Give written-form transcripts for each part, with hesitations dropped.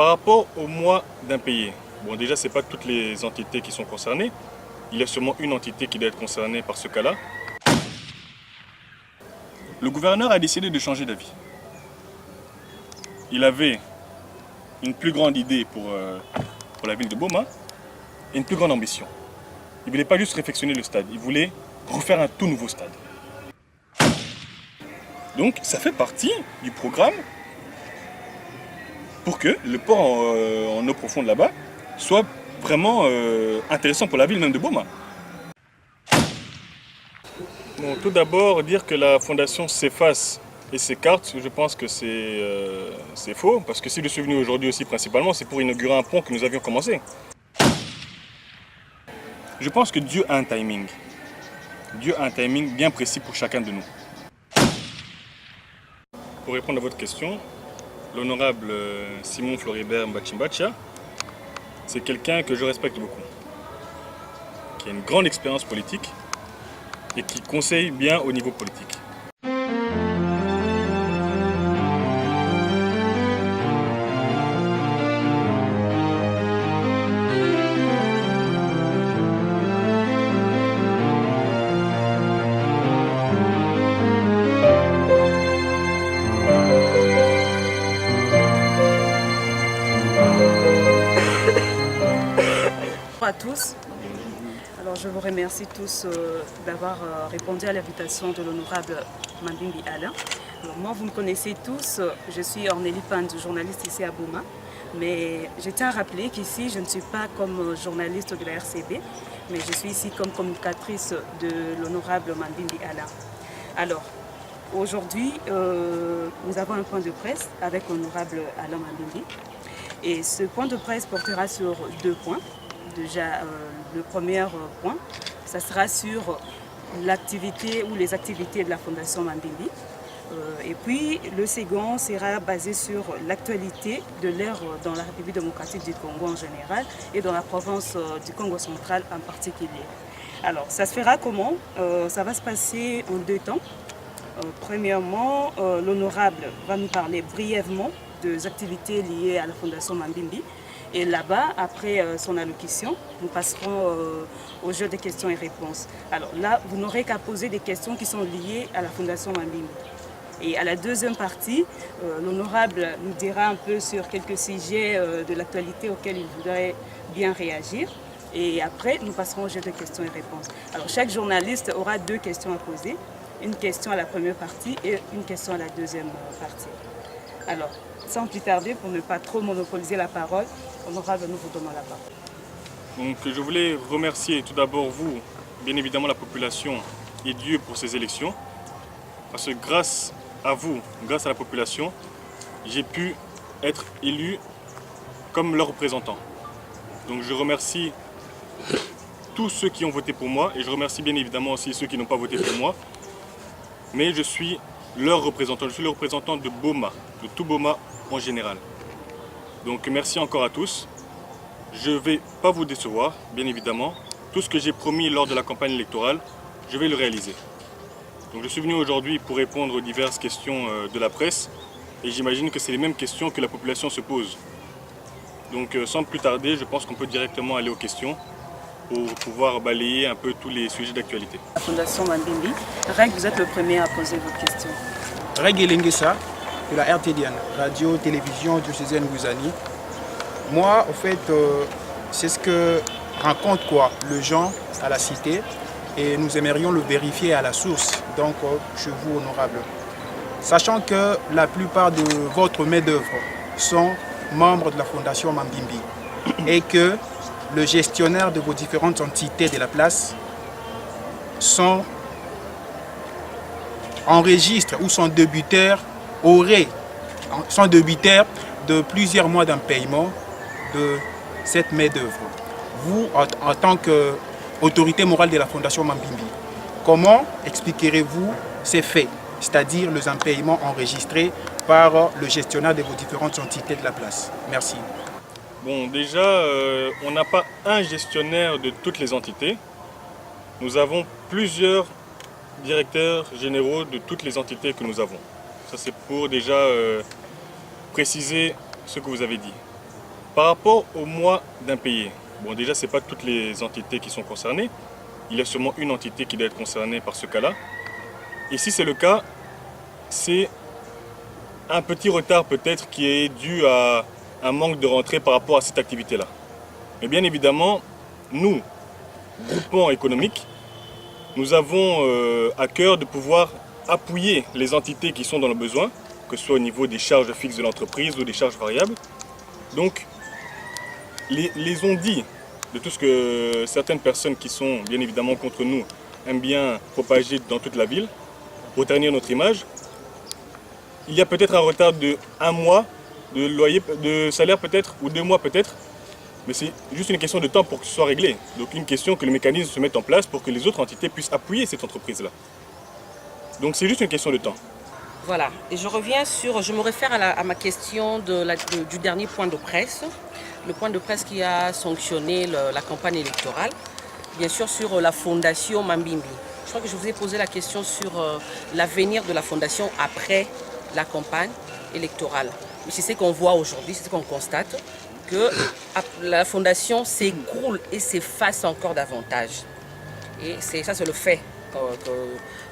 Par rapport au mois d'impayé, bon déjà ce n'est pas toutes les entités qui sont concernées. Il y a seulement une entité qui doit être concernée par ce cas-là. Le gouverneur a décidé de changer d'avis. Il avait une plus grande idée pour la ville de Boma et une plus grande ambition. Il ne voulait pas juste réfectionner le stade, il voulait refaire un tout nouveau stade. Donc ça fait partie du programme pour que le port en eau profonde là-bas soit vraiment intéressant pour la ville même de Boma. Bon, tout d'abord, dire que la fondation s'efface et s'écarte, je pense que c'est faux, parce que si je suis venu aujourd'hui aussi principalement, c'est pour inaugurer un pont que nous avions commencé. Je pense que Dieu a un timing. Dieu a un timing bien précis pour chacun de nous. Pour répondre à votre question, l'honorable Simon Floribert Mbachimbacha, c'est quelqu'un que je respecte beaucoup, qui a une grande expérience politique et qui conseille bien au niveau politique. Bonjour à tous. Alors je vous remercie tous d'avoir répondu à l'invitation de l'honorable Mambimbi Alain. Alors moi vous me connaissez tous, je suis Ornélie Pand, journaliste ici à Boma. Mais je tiens à rappeler qu'ici je ne suis pas comme journaliste de la RCB, mais je suis ici comme communicatrice de l'honorable Mambimbi Alain. Alors aujourd'hui nous avons un point de presse avec l'honorable Alain Mambimbi. Et ce point de presse portera sur 2 points. Déjà, le premier point, ça sera sur l'activité ou les activités de la Fondation Mambimbi. Et puis, le second sera basé sur l'actualité de l'ère dans la République démocratique du Congo en général et dans la province du Congo central en particulier. Alors, ça se fera comment? Ça va se passer en 2 temps. Premièrement, l'honorable va nous parler brièvement des activités liées à la Fondation Mambimbi. Et là-bas, après son allocution, nous passerons au jeu de questions et réponses. Alors là, vous n'aurez qu'à poser des questions qui sont liées à la Fondation Mambimbi. Et à la deuxième partie, l'honorable nous dira un peu sur quelques sujets de l'actualité auxquels il voudrait bien réagir. Et après, nous passerons au jeu de questions et réponses. Alors chaque journaliste aura 2 questions à poser. Une question à la première partie et une question à la deuxième partie. Alors, sans plus tarder, pour ne pas trop monopoliser la parole, honorable, nous vous donnons la parole. Donc je voulais remercier tout d'abord vous, bien évidemment la population et Dieu pour ces élections. Parce que grâce à vous, grâce à la population, j'ai pu être élu comme leur représentant. Donc je remercie tous ceux qui ont voté pour moi et je remercie bien évidemment aussi ceux qui n'ont pas voté pour moi. Mais je suis leur représentant, je suis le représentant de Boma, de tout Boma en général. Donc merci encore à tous. Je ne vais pas vous décevoir, bien évidemment. Tout ce que j'ai promis lors de la campagne électorale, je vais le réaliser. Donc je suis venu aujourd'hui pour répondre aux diverses questions de la presse et j'imagine que c'est les mêmes questions que la population se pose. Donc sans plus tarder, je pense qu'on peut directement aller aux questions pour pouvoir balayer un peu tous les sujets d'actualité. La Fondation Mambimbi, Reg, vous êtes le premier à poser vos questions. Reg Elengesa, de la RTDN, Radio Télévision Diocésaine Gouzani. Moi, en fait, c'est ce que rencontre le gens à la cité et nous aimerions le vérifier à la source, donc chez vous, honorable. Sachant que la plupart de votre main-d'œuvre sont membres de la Fondation Mambimbi et que le gestionnaire de vos différentes entités de la place sont en registre ou sont débuteurs de plusieurs mois d'un paiement de cette main-d'œuvre. Vous, en tant qu'autorité morale de la Fondation Mambimbi, comment expliquerez-vous ces faits, c'est-à-dire les impayements enregistrés par le gestionnaire de vos différentes entités de la place? Merci. Bon, déjà, on n'a pas un gestionnaire de toutes les entités. Nous avons plusieurs directeurs généraux de toutes les entités que nous avons. Ça, c'est pour déjà préciser ce que vous avez dit. Par rapport au mois d'impayé, bon déjà ce n'est pas toutes les entités qui sont concernées. Il y a sûrement une entité qui doit être concernée par ce cas-là. Et si c'est le cas, c'est un petit retard peut-être qui est dû à un manque de rentrée par rapport à cette activité-là. Mais bien évidemment, nous, groupement économique, nous avons à cœur de pouvoir appuyer les entités qui sont dans le besoin, que ce soit au niveau des charges fixes de l'entreprise ou des charges variables. Donc, les on-dit de tout ce que certaines personnes qui sont bien évidemment contre nous aiment bien propager dans toute la ville pour ternir notre image, il y a peut-être un retard de 1 mois de loyer, de salaire peut-être, ou 2 mois peut-être, mais c'est juste une question de temps pour que ce soit réglé. Donc une question que le mécanisme se mette en place pour que les autres entités puissent appuyer cette entreprise-là. Donc c'est juste une question de temps. Voilà, et je me réfère à ma question du dernier point de presse, le point de presse qui a sanctionné la campagne électorale, bien sûr sur la fondation Mambimbi. Je crois que je vous ai posé la question sur l'avenir de la fondation après la campagne électorale. Mais c'est ce qu'on voit aujourd'hui, c'est ce qu'on constate, que la fondation s'écroule et s'efface encore davantage. Et ça, c'est le fait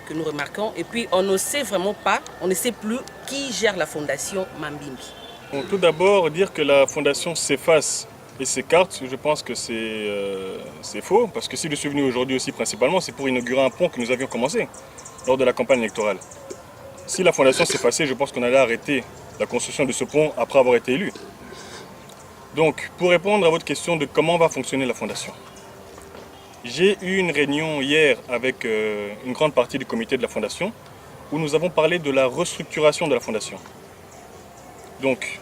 que nous remarquons. Et puis, on ne sait vraiment pas, on ne sait plus qui gère la fondation Mambimbi. Bon, tout d'abord, dire que la fondation s'efface et s'écarte, je pense que c'est faux. Parce que si je suis venu aujourd'hui aussi, principalement, c'est pour inaugurer un pont que nous avions commencé lors de la campagne électorale. Si la fondation s'effaçait, je pense qu'on allait arrêter la construction de ce pont après avoir été élu. Donc, pour répondre à votre question de comment va fonctionner la fondation, j'ai eu une réunion hier avec une grande partie du comité de la fondation où nous avons parlé de la restructuration de la fondation. Donc,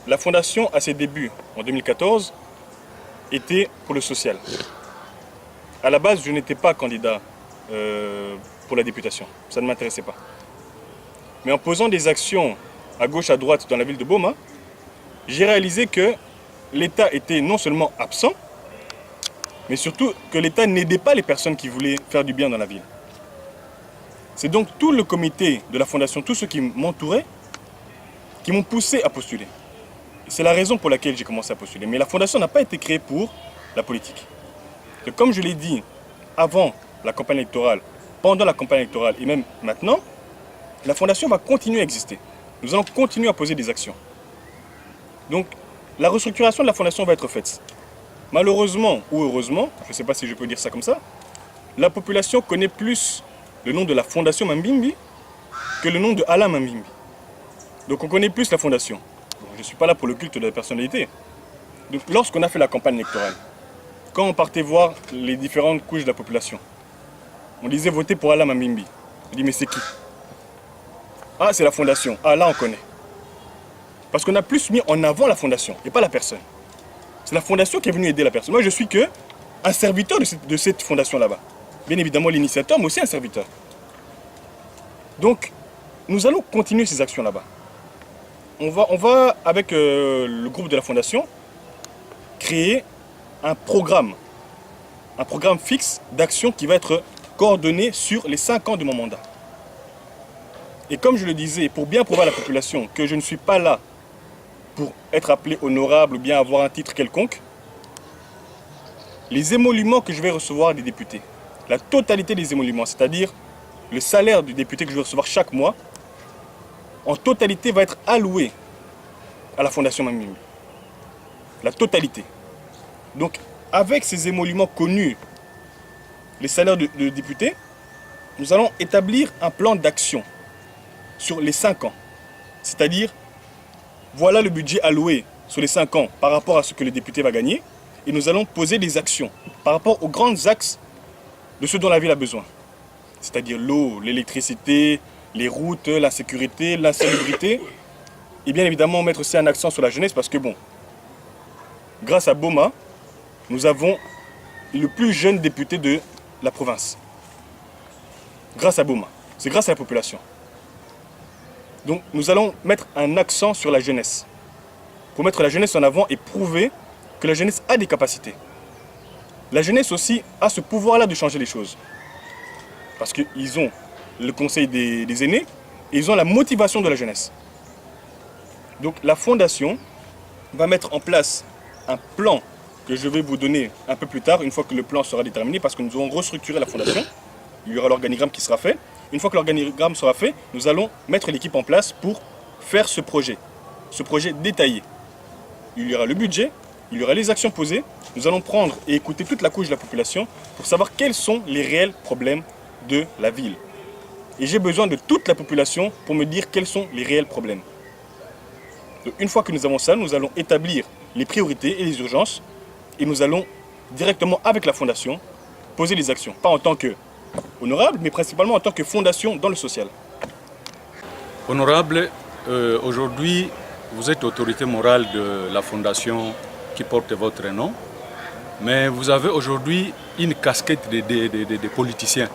la fondation, à ses débuts, en 2014, était pour le social. À la base, je n'étais pas candidat pour la députation. Ça ne m'intéressait pas. Mais en posant des actions à gauche, à droite dans la ville de Boma, j'ai réalisé que l'État était non seulement absent, mais surtout que l'État n'aidait pas les personnes qui voulaient faire du bien dans la ville. C'est donc tout le comité de la fondation, tous ceux qui m'entouraient, qui m'ont poussé à postuler. C'est la raison pour laquelle j'ai commencé à postuler. Mais la fondation n'a pas été créée pour la politique. Et comme je l'ai dit avant la campagne électorale, pendant la campagne électorale et même maintenant, la fondation va continuer à exister. Nous allons continuer à poser des actions. Donc, la restructuration de la fondation va être faite. Malheureusement ou heureusement, je ne sais pas si je peux dire ça comme ça, la population connaît plus le nom de la fondation Mambimbi que le nom de Alain Mambimbi. Donc on connaît plus la fondation. Je ne suis pas là pour le culte de la personnalité. Donc lorsqu'on a fait la campagne électorale, quand on partait voir les différentes couches de la population, on disait voter pour Alain Mambimbi. On dit mais c'est qui? Ah, c'est la fondation. Ah, là on connaît. Parce qu'on a plus mis en avant la fondation et pas la personne. C'est la fondation qui est venue aider la personne. Moi je suis que un serviteur de cette fondation là-bas. Bien évidemment l'initiateur, mais aussi un serviteur. Donc nous allons continuer ces actions là-bas. On va avec le groupe de la fondation, créer un programme fixe d'action qui va être coordonné sur les 5 ans de mon mandat. Et comme je le disais, pour bien prouver à la population que je ne suis pas là pour être appelé honorable ou bien avoir un titre quelconque, les émoluments que je vais recevoir des députés, la totalité des émoluments, c'est-à-dire le salaire du député que je vais recevoir chaque mois, en totalité va être alloué à la fondation Mambimbi. La totalité. Donc, avec ces émoluments connus, les salaires de députés, nous allons établir un plan d'action sur les 5 ans. C'est-à-dire, voilà le budget alloué sur les 5 ans par rapport à ce que le député va gagner. Et nous allons poser des actions par rapport aux grands axes de ce dont la ville a besoin. C'est-à-dire l'eau, l'électricité, les routes, la sécurité, l'insalubrité. Et bien évidemment, mettre aussi un accent sur la jeunesse parce que bon, grâce à Boma, nous avons le plus jeune député de la province. Grâce à Boma. C'est grâce à la population. Donc nous allons mettre un accent sur la jeunesse. Pour mettre la jeunesse en avant et prouver que la jeunesse a des capacités. La jeunesse aussi a ce pouvoir-là de changer les choses. Parce qu'ils ont le conseil des aînés et ils ont la motivation de la jeunesse. Donc la fondation va mettre en place un plan que je vais vous donner un peu plus tard, une fois que le plan sera déterminé, parce que nous allons restructurer la fondation. Il y aura l'organigramme qui sera fait. Une fois que l'organigramme sera fait, nous allons mettre l'équipe en place pour faire ce projet détaillé. Il y aura le budget, il y aura les actions posées. Nous allons prendre et écouter toute la couche de la population pour savoir quels sont les réels problèmes de la ville. Et j'ai besoin de toute la population pour me dire quels sont les réels problèmes. Donc, une fois que nous avons ça, nous allons établir les priorités et les urgences et nous allons directement avec la fondation poser les actions. Pas en tant qu'honorable, mais principalement en tant que fondation dans le social. Honorable, aujourd'hui, vous êtes autorité morale de la fondation qui porte votre nom, mais vous avez aujourd'hui une casquette de politicien,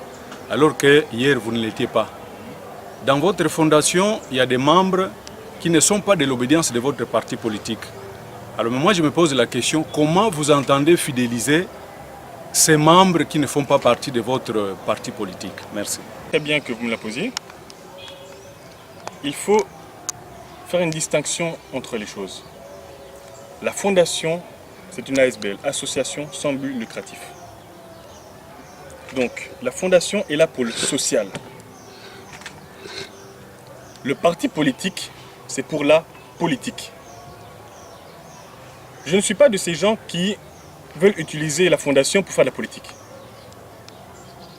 alors que hier vous ne l'étiez pas. Dans votre fondation, il y a des membres qui ne sont pas de l'obédience de votre parti politique. Alors moi je me pose la question, comment vous entendez fidéliser ces membres qui ne font pas partie de votre parti politique? Merci. Très bien que vous me la posiez. Il faut faire une distinction entre les choses. La fondation, c'est une ASBL, association sans but lucratif. Donc, la fondation est là pour le social. Le parti politique, c'est pour la politique. Je ne suis pas de ces gens qui veulent utiliser la fondation pour faire de la politique.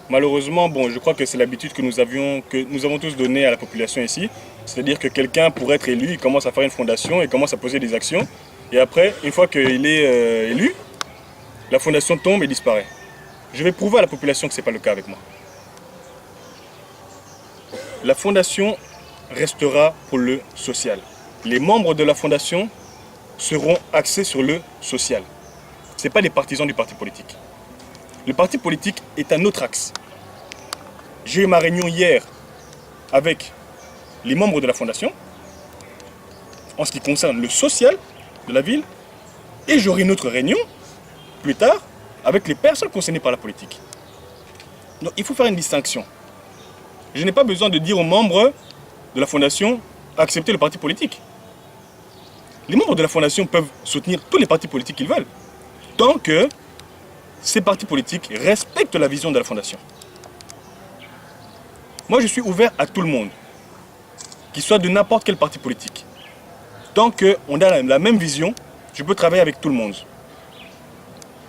Malheureusement, bon, je crois que c'est l'habitude que nous avons tous donnée à la population ici. C'est-à-dire que quelqu'un, pour être élu, il commence à faire une fondation et commence à poser des actions. Et après, une fois qu'il est élu, la fondation tombe et disparaît. Je vais prouver à la population que ce n'est pas le cas avec moi. La fondation restera pour le social. Les membres de la fondation seront axés sur le social. Ce n'est pas les partisans du parti politique. Le parti politique est un autre axe. J'ai eu ma réunion hier avec les membres de la fondation en ce qui concerne le social de la ville et j'aurai une autre réunion plus tard avec les personnes concernées par la politique. Donc il faut faire une distinction. Je n'ai pas besoin de dire aux membres de la fondation accepter le parti politique. Les membres de la fondation peuvent soutenir tous les partis politiques qu'ils veulent, tant que ces partis politiques respectent la vision de la fondation. Moi, je suis ouvert à tout le monde, qu'il soit de n'importe quel parti politique. Tant qu'on a la même vision, je peux travailler avec tout le monde.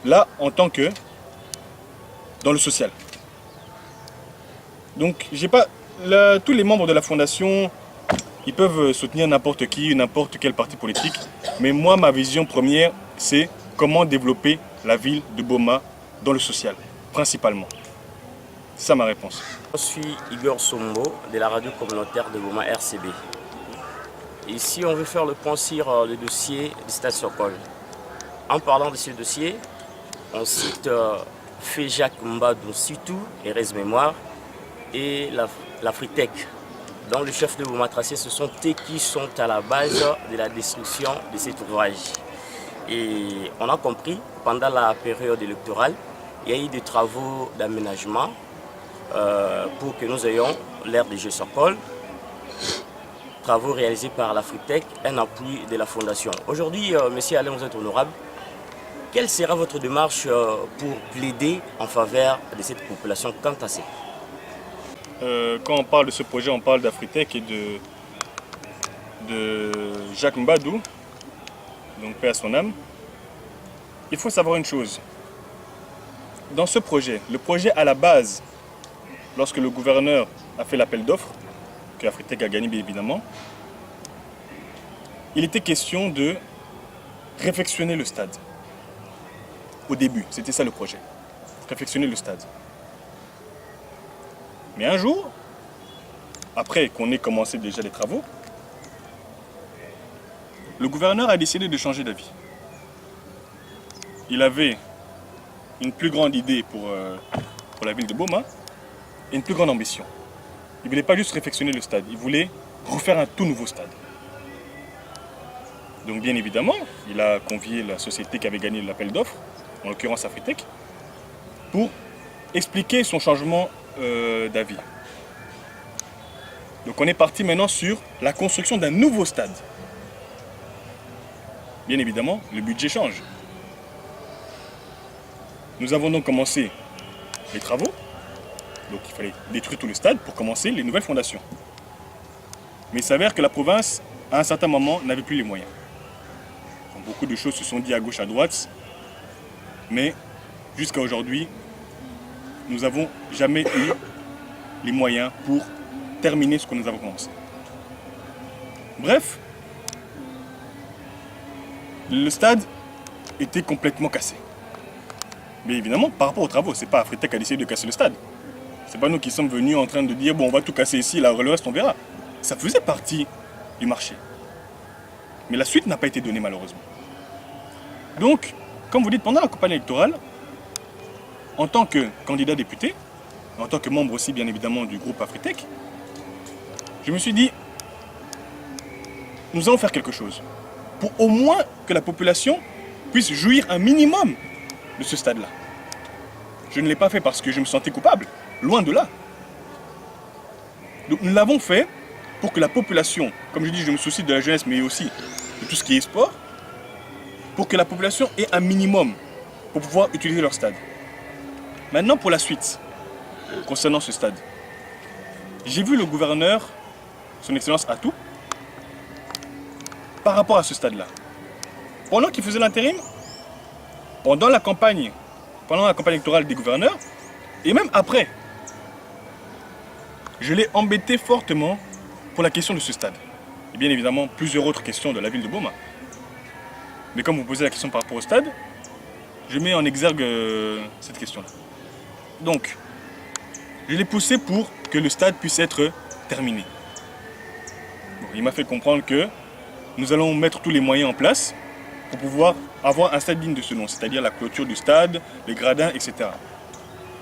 Là, en tant que dans le social. Donc, tous les membres de la fondation, ils peuvent soutenir n'importe qui, n'importe quel parti politique. Mais moi, ma vision première, c'est comment développer la ville de Boma dans le social, principalement. C'est ça ma réponse. Je suis Igor Sombo de la radio communautaire de Boma RCB. Ici, on veut faire le point sur le dossier du Stade Sokol. En parlant de ce dossier, on cite Féjac Mbadou Sitou, Erez Mémoire, et la Fritec. Dans le chef de Boma Tracé, ce sont eux qui sont à la base de la destruction de cet ouvrage. Et on a compris, pendant la période électorale, il y a eu des travaux d'aménagement pour que nous ayons l'aire de Jeux Sokol, travaux réalisés par la Fritec, un appui de la Fondation. Aujourd'hui, monsieur Alain, vous êtes honorable. Quelle sera votre démarche pour plaider en faveur de cette population cantassée? Quand on parle de ce projet, on parle d'Afritec et de Jacques Mbadou, donc paix à son âme. Il faut savoir une chose. Dans ce projet, le projet à la base, lorsque le gouverneur a fait l'appel d'offres, que Afritec a gagné bien évidemment, il était question de réfectionner le stade. Au début, c'était ça le projet, réfectionner le stade. Mais un jour, après qu'on ait commencé déjà les travaux, le gouverneur a décidé de changer d'avis. Il avait une plus grande idée pour la ville de Boma et une plus grande ambition. Il ne voulait pas juste réfectionner le stade, il voulait refaire un tout nouveau stade. Donc bien évidemment, il a convié la société qui avait gagné l'appel d'offres, en l'occurrence Afritec, pour expliquer son changement d'avis. Donc on est parti maintenant sur la construction d'un nouveau stade. bien évidemment, le budget change. Nous avons donc commencé les travaux. Donc il fallait détruire tout le stade pour commencer les nouvelles fondations. Mais il s'avère que la province, à un certain moment, n'avait plus les moyens. Donc, beaucoup de choses se sont dites à gauche, à droite. Mais jusqu'à aujourd'hui, nous n'avons jamais eu les moyens pour terminer ce que nous avons commencé. Bref, le stade était complètement cassé. Mais évidemment, par rapport aux travaux, ce n'est pas Afritech qui a décidé de casser le stade. Ce n'est pas nous qui sommes venus en train de dire bon, on va tout casser ici, là, le reste on verra. Ça faisait partie du marché. Mais la suite n'a pas été donnée malheureusement. Donc, comme vous dites, pendant la campagne électorale, en tant que candidat député, en tant que membre aussi bien évidemment du groupe Afritech, je me suis dit, nous allons faire quelque chose pour au moins que la population puisse jouir un minimum de ce stade-là. Je ne l'ai pas fait parce que je me sentais coupable, loin de là. Donc nous l'avons fait pour que la population, comme je dis, je me soucie de la jeunesse, mais aussi de tout ce qui est sport, pour que la population ait un minimum pour pouvoir utiliser leur stade. Maintenant, pour la suite, concernant ce stade, j'ai vu le gouverneur, son Excellence Atou, par rapport à ce stade-là. Pendant qu'il faisait l'intérim, pendant la campagne électorale des gouverneurs, et même après, je l'ai embêté fortement pour la question de ce stade. Et bien évidemment, plusieurs autres questions de la ville de Boma. Mais comme vous posez la question par rapport au stade, je mets en exergue cette question-là. Donc, je l'ai poussé pour que le stade puisse être terminé. Bon, il m'a fait comprendre que nous allons mettre tous les moyens en place pour pouvoir avoir un stade digne de ce nom, c'est-à-dire la clôture du stade, les gradins, etc.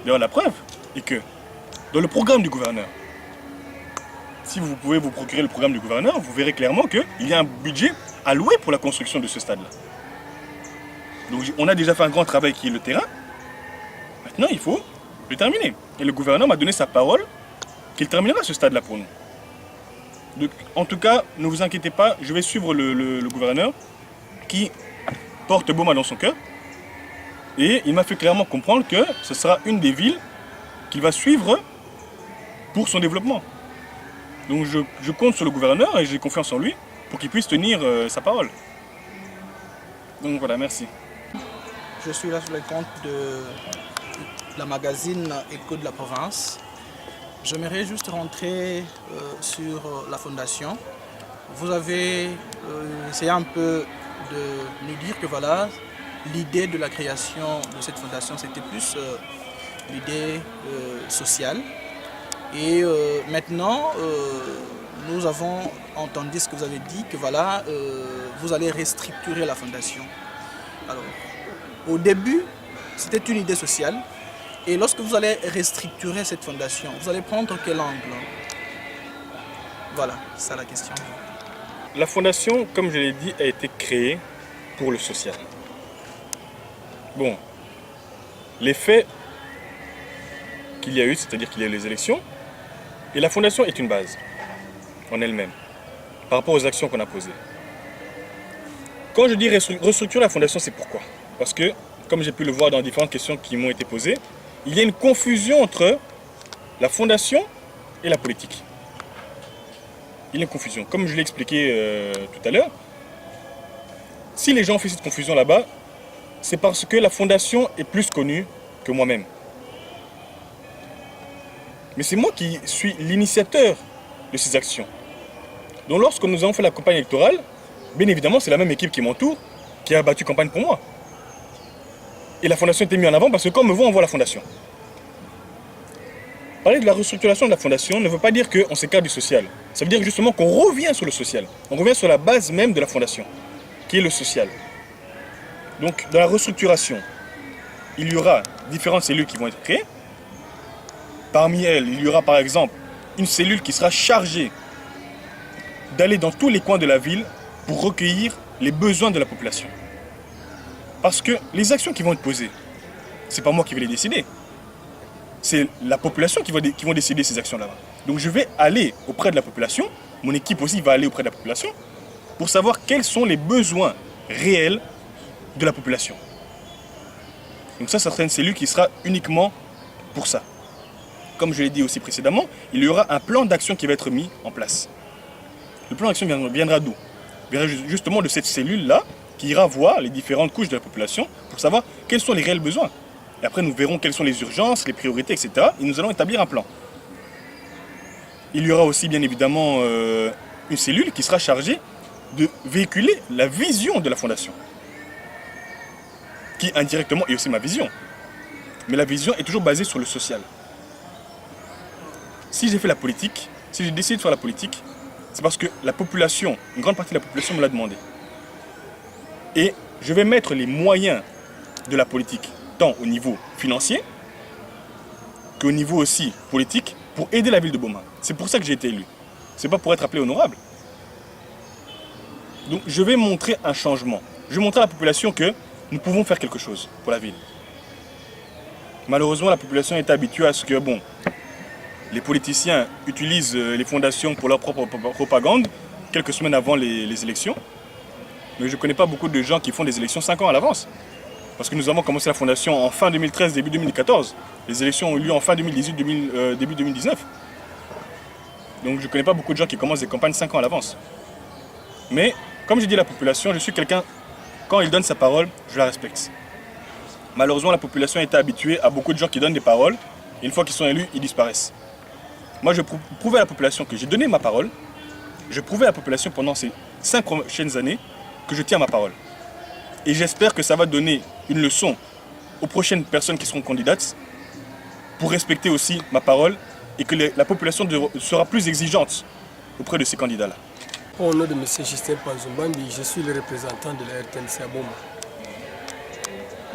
D'ailleurs, la preuve est que dans le programme du gouverneur, si vous pouvez vous procurer le programme du gouverneur, vous verrez clairement qu'il y a un budget alloué pour la construction de ce stade-là. Donc on a déjà fait un grand travail qui est le terrain. Maintenant, il faut le terminer. Et le gouverneur m'a donné sa parole qu'il terminera ce stade-là pour nous. Donc, en tout cas, ne vous inquiétez pas, je vais suivre le gouverneur qui porte Boma dans son cœur. Et il m'a fait clairement comprendre que ce sera une des villes qu'il va suivre pour son développement. Donc je compte sur le gouverneur et j'ai confiance en lui pour qu'il puisse tenir sa parole. Donc voilà, merci. Je suis là sur le compte de la magazine Écho de la province. J'aimerais juste rentrer sur la fondation. Vous avez essayé un peu de nous dire que voilà, l'idée de la création de cette fondation, c'était plus l'idée sociale. Et maintenant, nous avons entendu ce que vous avez dit, que voilà, vous allez restructurer la fondation. Alors, au début, c'était une idée sociale. Et lorsque vous allez restructurer cette fondation, vous allez prendre quel angle? Voilà, c'est ça la question. La fondation, comme je l'ai dit, a été créée pour le social. Bon, les faits qu'il y a eu, c'est-à-dire qu'il y a eu les élections, et la fondation est une base en elle-même, par rapport aux actions qu'on a posées. Quand je dis restructurer la fondation, c'est pourquoi? Parce que, comme j'ai pu le voir dans différentes questions qui m'ont été posées, il y a une confusion entre la fondation et la politique. Il y a une confusion. Comme je l'ai expliqué tout à l'heure, si les gens ont fait cette confusion là-bas, c'est parce que la fondation est plus connue que moi-même. Mais c'est moi qui suis l'initiateur de ces actions. Donc lorsque nous avons fait la campagne électorale, bien évidemment, c'est la même équipe qui m'entoure qui a battu campagne pour moi. Et la fondation était mise en avant parce que quand on me voit, on voit la fondation. Parler de la restructuration de la fondation ne veut pas dire qu'on s'écarte du social. Ça veut dire justement qu'on revient sur le social. On revient sur la base même de la fondation, qui est le social. Donc dans la restructuration, il y aura différentes cellules qui vont être créées. Parmi elles, il y aura par exemple une cellule qui sera chargée d'aller dans tous les coins de la ville pour recueillir les besoins de la population. Parce que les actions qui vont être posées, ce n'est pas moi qui vais les décider. C'est la population qui vont décider ces actions-là. Donc je vais aller auprès de la population, mon équipe aussi va aller auprès de la population, pour savoir quels sont les besoins réel de la population. Donc ça sera une cellule qui sera uniquement pour ça. Comme je l'ai dit aussi précédemment, il y aura un plan d'action qui va être mis en place. Le plan d'action viendra d'où? Viendra justement de cette cellule-là qui ira voir les différentes couches de la population pour savoir quels sont les réels besoins. Et après, nous verrons quelles sont les urgences, les priorités, etc. Et nous allons établir un plan. Il y aura aussi, bien évidemment, une cellule qui sera chargée de véhiculer la vision de la Fondation. Qui, indirectement, est aussi ma vision. Mais la vision est toujours basée sur le social. Si j'ai fait la politique, si j'ai décidé de faire la politique, c'est parce que la population, une grande partie de la population me l'a demandé. Et je vais mettre les moyens de la politique, tant au niveau financier qu'au niveau aussi politique, pour aider la ville de Boma. C'est pour ça que j'ai été élu. C'est pas pour être appelé honorable. Donc je vais montrer un changement. Je vais montrer à la population que nous pouvons faire quelque chose pour la ville. Malheureusement, la population est habituée à ce que, bon, les politiciens utilisent les fondations pour leur propre propagande quelques semaines avant les élections. Mais je ne connais pas beaucoup de gens qui font des élections 5 ans à l'avance. Parce que nous avons commencé la fondation en fin 2013, début 2014. Les élections ont eu lieu en fin 2018, début 2019. Donc je ne connais pas beaucoup de gens qui commencent des campagnes 5 ans à l'avance. Mais comme j'ai dit à la population, je suis quelqu'un, quand il donne sa parole, je la respecte. Malheureusement, la population est habituée à beaucoup de gens qui donnent des paroles. Et une fois qu'ils sont élus, ils disparaissent. Moi, je prouvais à la population que j'ai donné ma parole. Je prouvais à la population pendant ces 5 prochaines années que je tiens ma parole. Et j'espère que ça va donner une leçon aux prochaines personnes qui seront candidates pour respecter aussi ma parole et que la population sera plus exigeante auprès de ces candidats-là. Au nom de M. Justin Panzumbambi, je suis le représentant de la RTNC à Boma.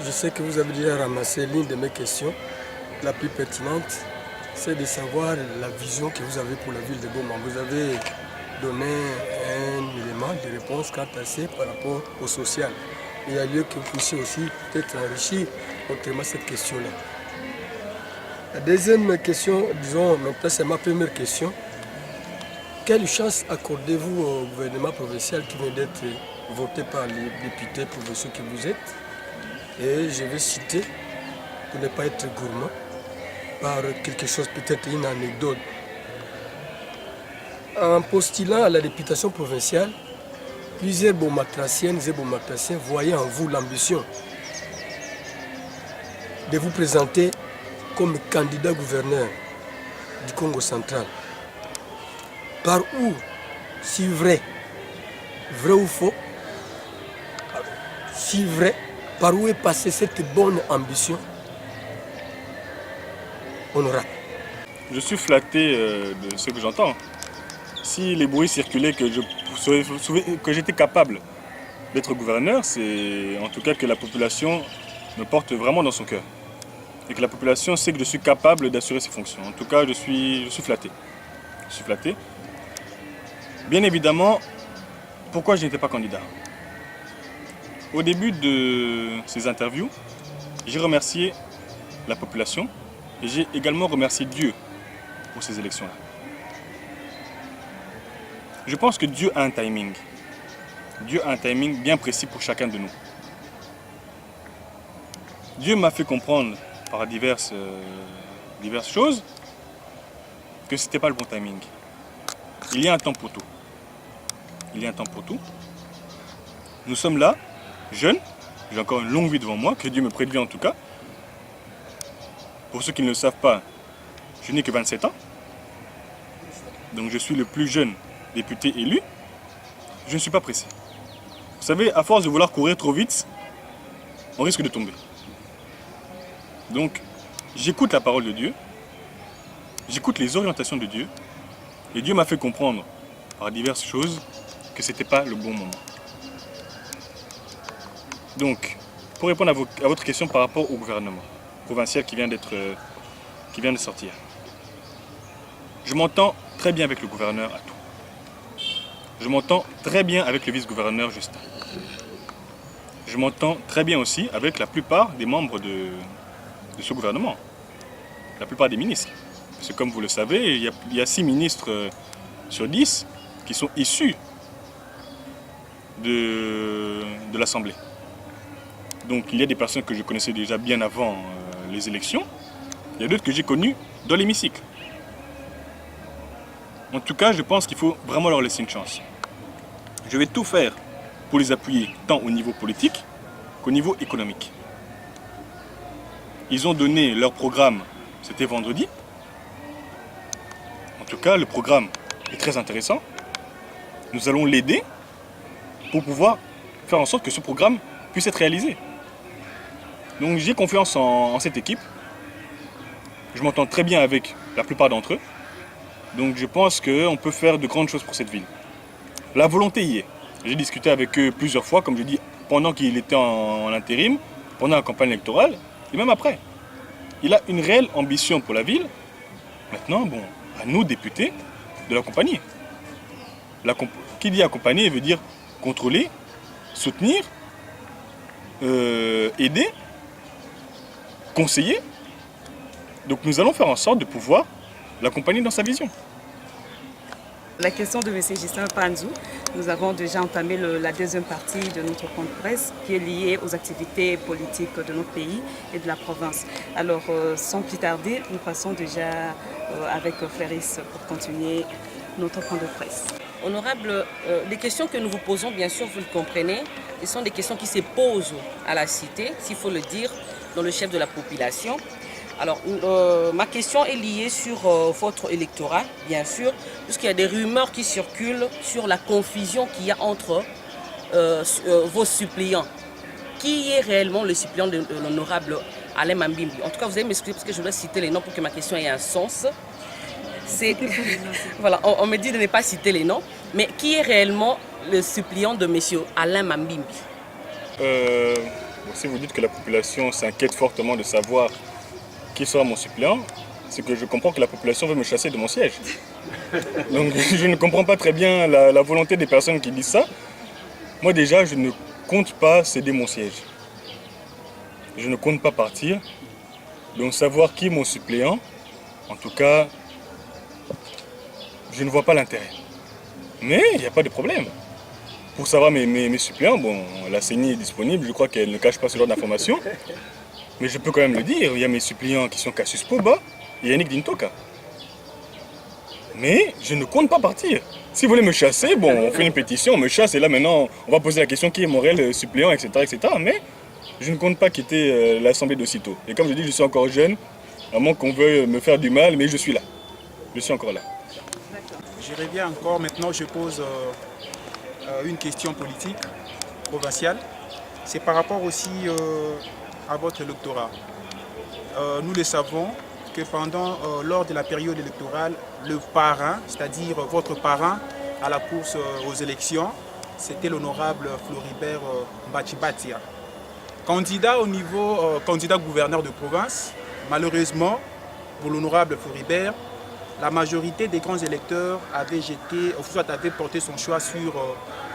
Je sais que vous avez déjà ramassé l'une de mes questions. La plus pertinente, c'est de savoir la vision que vous avez pour la ville de Boma. Vous avez donné un élément de réponse quant à ça par rapport au social. Il y a lieu que vous puissiez aussi peut-être enrichir autrement cette question-là. La deuxième question, disons, maintenant c'est ma première question. Quelle chance accordez-vous au gouvernement provincial qui vient d'être voté par les députés provinciaux que vous êtes? Et je vais citer, pour ne pas être gourmand, par quelque chose, peut-être une anecdote. En postulant à la députation provinciale, plusieurs Bomatraciennes et Bomatraciens voyaient en vous l'ambition de vous présenter comme candidat gouverneur du Congo central. Par où, si vrai ou faux, si vrai, par où est passée cette bonne ambition honorable? Je suis flatté de ce que j'entends. Si les bruits circulaient que j'étais capable d'être gouverneur, c'est en tout cas que la population me porte vraiment dans son cœur. Et que la population sait que je suis capable d'assurer ces fonctions. En tout cas, je suis flatté. Je suis flatté. Bien évidemment, pourquoi je n'étais pas candidat? Au début de ces interviews, j'ai remercié la population et j'ai également remercié Dieu pour ces élections-là. Je pense que Dieu a un timing. Dieu a un timing bien précis pour chacun de nous. Dieu m'a fait comprendre par diverses choses que ce n'était pas le bon timing. Il y a un temps pour tout. Il y a un temps pour tout. Nous sommes là, jeunes. J'ai encore une longue vie devant moi, que Dieu me prête vie en tout cas. Pour ceux qui ne le savent pas, je n'ai que 27 ans. Donc je suis le plus jeune député élu. Je ne suis pas pressé. Vous savez, à force de vouloir courir trop vite, on risque de tomber. Donc, j'écoute la parole de Dieu. J'écoute les orientations de Dieu. Et Dieu m'a fait comprendre, par diverses choses, que ce n'était pas le bon moment. Donc, pour répondre à votre question par rapport au gouvernement provincial qui vient de sortir, je m'entends très bien avec le gouverneur Atou. Je m'entends très bien avec le vice-gouverneur Justin. Je m'entends très bien aussi avec la plupart des membres de ce gouvernement, la plupart des ministres. Parce que comme vous le savez, il y a 6 ministres sur 10 qui sont issus de l'Assemblée. Donc il y a des personnes que je connaissais déjà bien avant les élections. Il y a d'autres que j'ai connues dans l'hémicycle. En tout cas, je pense qu'il faut vraiment leur laisser une chance. Je vais tout faire pour les appuyer tant au niveau politique qu'au niveau économique. Ils ont donné leur programme, c'était vendredi. En tout cas, le programme est très intéressant. Nous allons l'aider pour pouvoir faire en sorte que ce programme puisse être réalisé. Donc j'ai confiance en cette équipe. Je m'entends très bien avec la plupart d'entre eux. Donc je pense qu'on peut faire de grandes choses pour cette ville. La volonté y est. J'ai discuté avec eux plusieurs fois, comme je dis, pendant qu'il était en intérim, pendant la campagne électorale, et même après. Il a une réelle ambition pour la ville. Maintenant, bon, à nous, députés, de l'accompagner. Qui dit accompagner veut dire contrôler, soutenir, aider, conseiller. Donc nous allons faire en sorte de pouvoir l'accompagner dans sa vision. La question de M. Justin Panzou, nous avons déjà entamé la deuxième partie de notre point de presse qui est liée aux activités politiques de notre pays et de la province. Alors, sans plus tarder, nous passons déjà avec Fleris pour continuer notre point de presse. Honorable, les questions que nous vous posons, bien sûr, vous le comprenez, ce sont des questions qui se posent à la cité, s'il faut le dire, dans le chef de la population. Alors, ma question est liée sur votre électorat, bien sûr, puisqu'il y a des rumeurs qui circulent sur la confusion qu'il y a entre vos suppléants. Qui est réellement le suppléant de l'honorable Alain Mambimbi? En tout cas, vous allez m'excuser parce que je dois citer les noms pour que ma question ait un sens. Voilà, on me dit de ne pas citer les noms, mais qui est réellement le suppléant de M. Alain Mambimbi? Si vous dites que la population s'inquiète fortement de savoir qui sera mon suppléant, c'est que je comprends que la population veut me chasser de mon siège. Donc je ne comprends pas très bien la volonté des personnes qui disent ça. Moi déjà, je ne compte pas céder mon siège. Je ne compte pas partir. Donc savoir qui est mon suppléant, en tout cas, je ne vois pas l'intérêt. Mais il n'y a pas de problème. Pour savoir mes suppléants, bon, la CENI est disponible, je crois qu'elle ne cache pas ce genre d'informations. Mais je peux quand même le dire, il y a mes suppléants qui sont Cassius Poba et Yannick Dintoka. Mais je ne compte pas partir. Si vous voulez me chasser, bon, on fait une pétition, on me chasse et là maintenant on va poser la question qui est mon réel suppléant, etc., etc. Mais je ne compte pas quitter l'Assemblée d'aussitôt. Et comme je dis, je suis encore jeune, à moins qu'on veuille me faire du mal, mais je suis là. Je suis encore là. Je reviens encore, maintenant je pose une question politique provinciale. C'est par rapport aussi à votre électorat. Nous le savons que lors de la période électorale, le parrain, c'est-à-dire votre parrain à la course aux élections, c'était l'honorable Floribert Mbachibatia. Candidat au niveau candidat gouverneur de province, malheureusement, pour l'honorable Floribert, la majorité des grands électeurs avaient porté son choix sur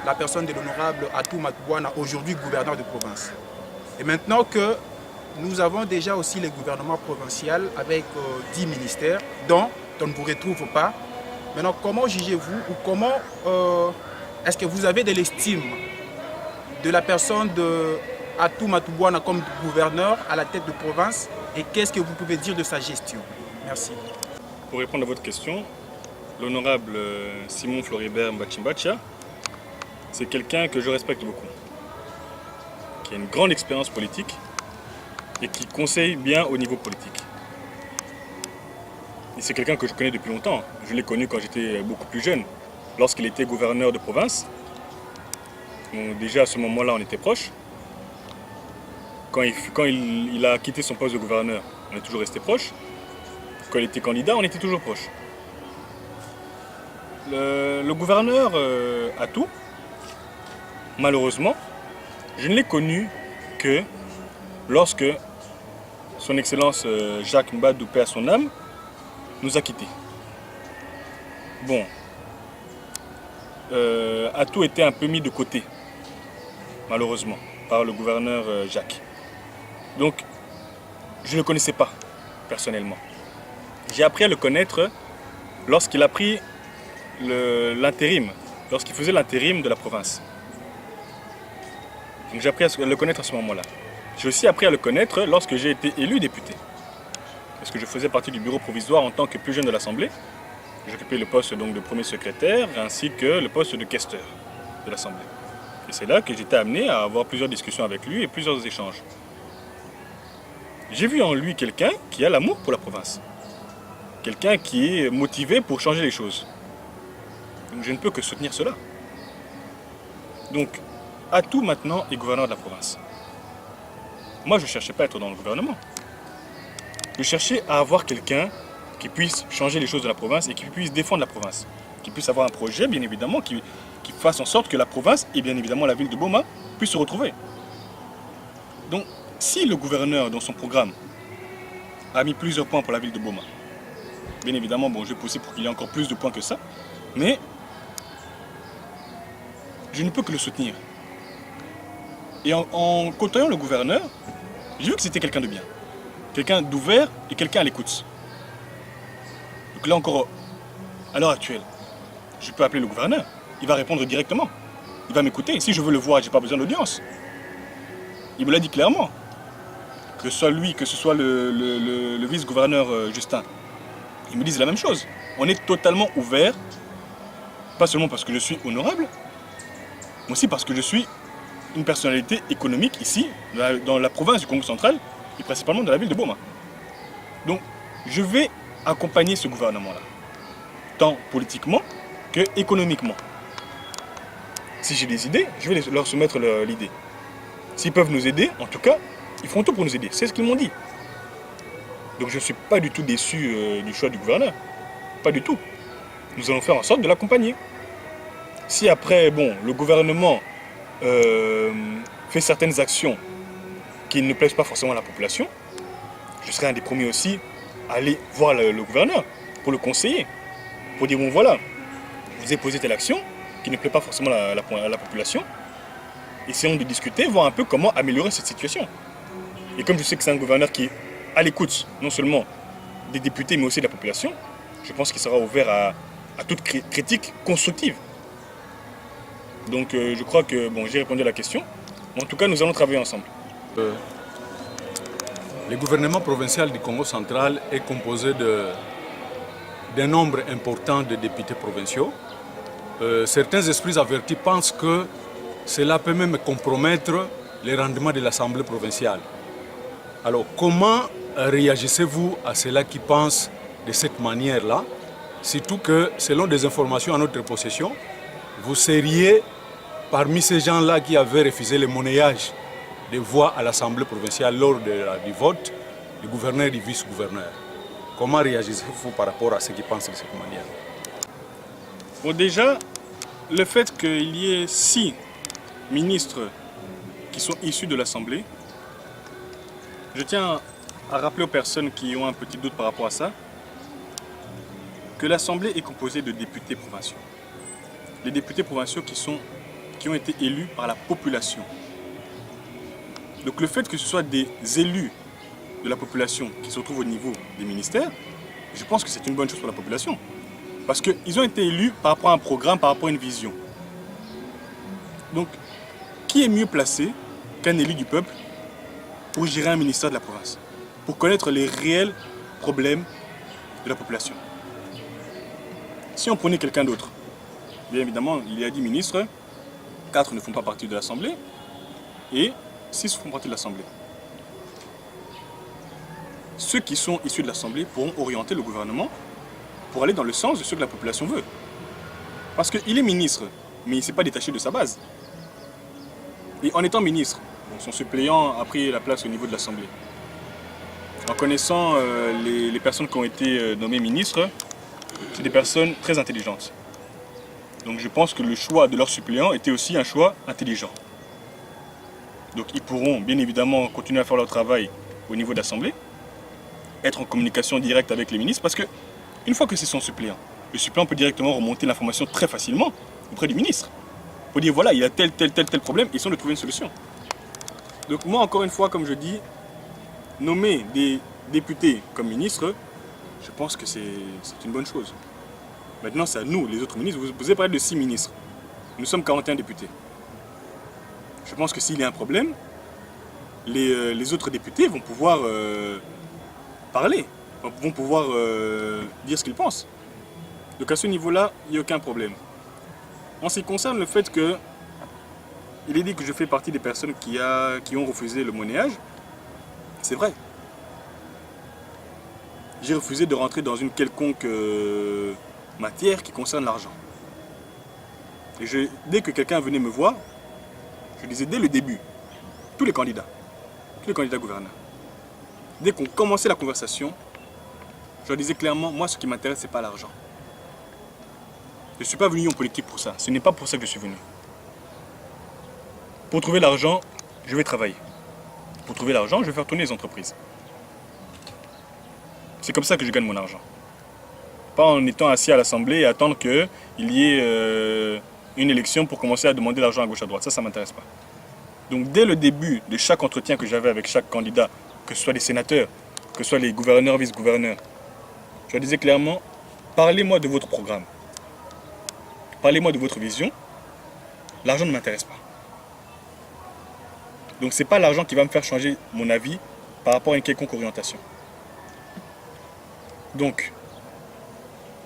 la personne de l'honorable Atou Matouana, aujourd'hui gouverneur de province. Et maintenant que nous avons déjà aussi le gouvernement provincial avec 10 ministères, dont on ne vous retrouve pas. Maintenant, comment jugez-vous ou comment est-ce que vous avez de l'estime de la personne de Atou Matouana comme gouverneur à la tête de province et qu'est-ce que vous pouvez dire de sa gestion? Merci. Pour répondre à votre question, l'honorable Simon Floribert Mbachimbacha, c'est quelqu'un que je respecte beaucoup, qui a une grande expérience politique et qui conseille bien au niveau politique. Et c'est quelqu'un que je connais depuis longtemps. Je l'ai connu quand j'étais beaucoup plus jeune, lorsqu'il était gouverneur de province. Donc déjà à ce moment-là, on était proches. Quand il a quitté son poste de gouverneur, on est toujours resté proches. Quand il était candidat, on était toujours proches. Le gouverneur Atou, malheureusement, je ne l'ai connu que lorsque son Excellence Jacques Mbadou, paix à son âme, nous a quittés. Bon, Atou était un peu mis de côté, malheureusement, par le gouverneur Jacques. Donc, je ne le connaissais pas, personnellement. J'ai appris à le connaître lorsqu'il a pris l'intérim, lorsqu'il faisait l'intérim de la province. Donc j'ai appris à le connaître à ce moment-là. J'ai aussi appris à le connaître lorsque j'ai été élu député. Parce que je faisais partie du bureau provisoire en tant que plus jeune de l'Assemblée. J'occupais le poste donc, de premier secrétaire ainsi que le poste de questeur de l'Assemblée. Et c'est là que j'étais amené à avoir plusieurs discussions avec lui et plusieurs échanges. J'ai vu en lui quelqu'un qui a l'amour pour la province. Quelqu'un qui est motivé pour changer les choses. Donc je ne peux que soutenir cela. Donc, Atou maintenant est gouverneur de la province. Moi, je ne cherchais pas à être dans le gouvernement. Je cherchais à avoir quelqu'un qui puisse changer les choses de la province et qui puisse défendre la province. Qui puisse avoir un projet, bien évidemment, qui fasse en sorte que la province et bien évidemment la ville de Boma puissent se retrouver. Donc, si le gouverneur, dans son programme, a mis plusieurs points pour la ville de Boma, bien évidemment, bon, je vais pousser pour qu'il y ait encore plus de points que ça, mais je ne peux que le soutenir. Et en côtoyant le gouverneur, j'ai vu que c'était quelqu'un de bien, quelqu'un d'ouvert et quelqu'un à l'écoute. Donc là encore, à l'heure actuelle, je peux appeler le gouverneur, il va répondre directement, il va m'écouter. Si je veux le voir, je n'ai pas besoin d'audience. Il me l'a dit clairement, que ce soit lui, que ce soit le vice-gouverneur Justin. Ils me disent la même chose. On est totalement ouvert, pas seulement parce que je suis honorable, mais aussi parce que je suis une personnalité économique ici, dans la province du Congo central, et principalement dans la ville de Boma. Donc, je vais accompagner ce gouvernement-là, tant politiquement que économiquement. Si j'ai des idées, je vais leur soumettre l'idée. S'ils peuvent nous aider, en tout cas, ils feront tout pour nous aider. C'est ce qu'ils m'ont dit. Donc je ne suis pas du tout déçu du choix du gouverneur. Pas du tout. Nous allons faire en sorte de l'accompagner. Si après, bon, le gouvernement fait certaines actions qui ne plaisent pas forcément à la population, je serai un des premiers aussi à aller voir le gouverneur pour le conseiller. Pour dire, bon voilà, je vous ai posé telle action qui ne plaît pas forcément à la population. Essayons de discuter, voir un peu comment améliorer cette situation. Et comme je sais que c'est un gouverneur qui est à l'écoute, non seulement des députés, mais aussi de la population, je pense qu'il sera ouvert à toute critique constructive. Donc je crois que bon, j'ai répondu à la question. En tout cas, nous allons travailler ensemble. Le gouvernement provincial du Congo central est composé d'un nombre important de députés provinciaux. Certains esprits avertis pensent que cela peut même compromettre les rendements de l'Assemblée provinciale. Alors, comment réagissez-vous à ceux-là qui pensent de cette manière-là? Surtout que, selon des informations à notre possession, vous seriez parmi ces gens-là qui avaient refusé le monnayage de voix à l'Assemblée provinciale lors du vote du gouverneur et du vice-gouverneur. Comment réagissez-vous par rapport à ceux qui pensent de cette manière? Bon, déjà, le fait qu'il y ait 6 ministres qui sont issus de l'Assemblée, je tiens à rappeler aux personnes qui ont un petit doute par rapport à ça, que l'Assemblée est composée de députés provinciaux. Les députés provinciaux qui ont été élus par la population. Donc le fait que ce soit des élus de la population qui se retrouvent au niveau des ministères, je pense que c'est une bonne chose pour la population. Parce qu'ils ont été élus par rapport à un programme, par rapport à une vision. Donc, qui est mieux placé qu'un élu du peuple pour gérer un ministère de la province, pour connaître les réels problèmes de la population? Si on prenait quelqu'un d'autre, bien évidemment, il y a 10 ministres, 4 ne font pas partie de l'Assemblée et 6 font partie de l'Assemblée. Ceux qui sont issus de l'Assemblée pourront orienter le gouvernement pour aller dans le sens de ce que la population veut. Parce qu'il est ministre, mais il ne s'est pas détaché de sa base. Et en étant ministre, son suppléant a pris la place au niveau de l'Assemblée. En connaissant les personnes qui ont été nommées ministres, c'est des personnes très intelligentes. Donc je pense que le choix de leur suppléant était aussi un choix intelligent. Donc ils pourront bien évidemment continuer à faire leur travail au niveau de l'Assemblée, être en communication directe avec les ministres, parce que une fois que c'est son suppléant, le suppléant peut directement remonter l'information très facilement auprès du ministre. Pour dire voilà, il y a tel problème, ils sont de trouver une solution. Donc moi encore une fois, comme je dis, nommer des députés comme ministres, je pense que c'est une bonne chose. Maintenant c'est à nous, les autres ministres, vous avez parlé de 6 ministres. Nous sommes 41 députés. je pense que s'il y a un problème, les autres députés vont pouvoir parler, vont pouvoir dire ce qu'ils pensent. Donc à ce niveau-là, il n'y a aucun problème. En ce qui concerne le fait que il est dit que je fais partie des personnes qui ont refusé le monnayage, c'est vrai. J'ai refusé de rentrer dans une quelconque matière qui concerne l'argent. Et dès que quelqu'un venait me voir, je disais dès le début, tous les candidats gouverneurs, dès qu'on commençait la conversation, je leur disais clairement, moi ce qui m'intéresse, c'est pas l'argent. Je ne suis pas venu en politique pour ça, ce n'est pas pour ça que je suis venu. Pour trouver l'argent, je vais travailler. Pour trouver l'argent, je vais faire tourner les entreprises. C'est comme ça que je gagne mon argent. Pas en étant assis à l'Assemblée et attendre qu'il y ait une élection pour commencer à demander l'argent à gauche à droite. Ça ne m'intéresse pas. Donc dès le début de chaque entretien que j'avais avec chaque candidat, que ce soit les sénateurs, que ce soit les gouverneurs, vice-gouverneurs, je leur disais clairement, parlez-moi de votre programme. Parlez-moi de votre vision. L'argent ne m'intéresse pas. Donc ce n'est pas l'argent qui va me faire changer mon avis par rapport à une quelconque orientation. Donc,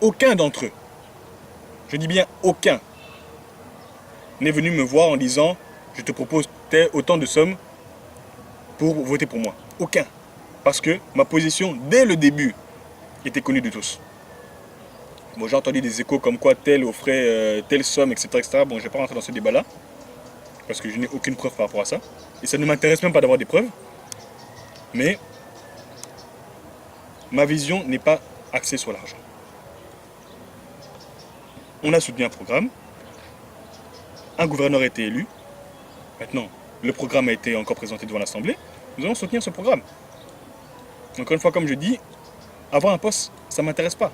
aucun d'entre eux, je dis bien aucun, n'est venu me voir en disant « je te propose autant de sommes pour voter pour moi ». Aucun. Parce que ma position, dès le début, était connue de tous. Bon, j'ai entendu des échos comme quoi tel offrait telle somme, etc. etc. Bon, je ne vais pas rentrer dans ce débat-là, parce que je n'ai aucune preuve par rapport à ça. Et ça ne m'intéresse même pas d'avoir des preuves. Mais ma vision n'est pas axée sur l'argent. On a soutenu un programme. Un gouverneur a été élu. Maintenant, le programme a été encore présenté devant l'Assemblée. Nous allons soutenir ce programme. Encore une fois, comme je dis, avoir un poste, ça ne m'intéresse pas.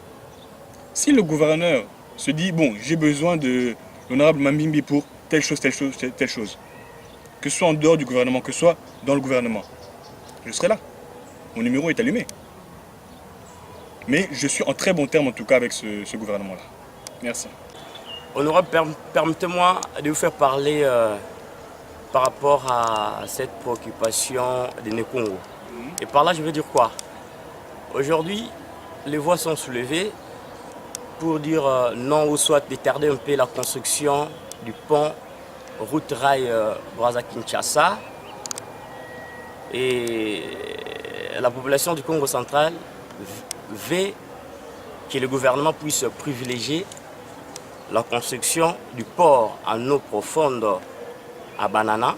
Si le gouverneur se dit, bon, j'ai besoin de l'honorable Mambimbi pour telle chose, telle chose, telle chose, que ce soit en dehors du gouvernement, que ce soit dans le gouvernement, je serai là. Mon numéro est allumé. Mais je suis en très bon terme en tout cas avec ce gouvernement-là. Merci. Honorable, permettez-moi de vous faire parler par rapport à cette préoccupation des Nékongo. Et par là, je veux dire quoi? Aujourd'hui, les voix sont soulevées pour dire non ou soit détarder un peu la construction du pont route rail Brazza-Kinshasa. Et la population du Congo central veut que le gouvernement puisse privilégier la construction du port en eau profonde à Banana.